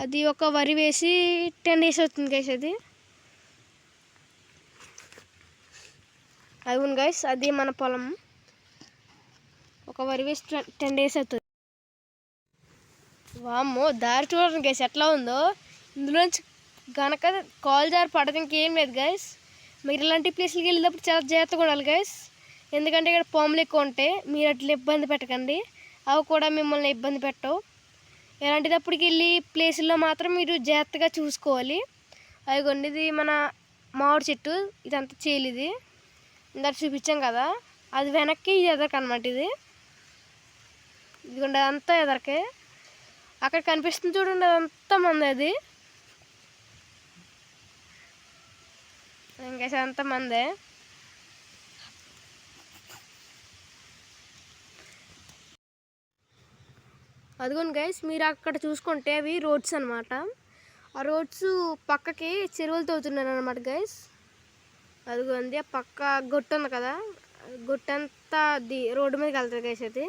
అది ఒక వరి వేసి 10 డేస్ అవుతుంది గైస్. అది అవును గైస్, అది మన పొలం. ఒక వరి వేసి 10 డేస్ అవుతుంది. వామ్మో, దారి చూడండి గైస్ ఎట్లా ఉందో. ఇందులోంచి గనక కాల్ జారి పడదు ఇంకేం లేదు గైస్. మీరు ఇలాంటి ప్లేస్లకి వెళ్ళినప్పుడు చాలా జాగ్రత్తగా ఉండాలి గైస్. ఎందుకంటే ఇక్కడ పాములు ఎక్కువ ఉంటాయి. మీరు అట్లా ఇబ్బంది పెట్టకండి, అవి కూడా మిమ్మల్ని ఇబ్బంది పెట్టవు. ఇలాంటిదప్పటికి వెళ్ళి ప్లేసుల్లో మాత్రం మీరు జాగ్రత్తగా చూసుకోవాలి. అదిగోండి, ఇది మన మామిడి చెట్టు, ఇదంతా చేలు. ఇది ఇందాక చూపించాం కదా, అది వెనక్కి ఇది ఎదరకనమాట. ఇదిగోండి అదంతా ఎదరకే. అక్కడ కనిపిస్తుంది చూడండి, అదంతా మంది. అది ఇంకా అంత మందే. అదిగోండి గైస్, మీరు అక్కడ చూసుకుంటే అవి రోడ్స్ అనమాట. ఆ రోడ్స్ పక్కకి చెరువులు తవ్వుతున్నారు అనమాట గైస్. అదిగోండి ఆ పక్క గొట్టు ఉంది కదా, గొట్టంతా రోడ్డు మీదకి వెళ్తుంది గైస్. అది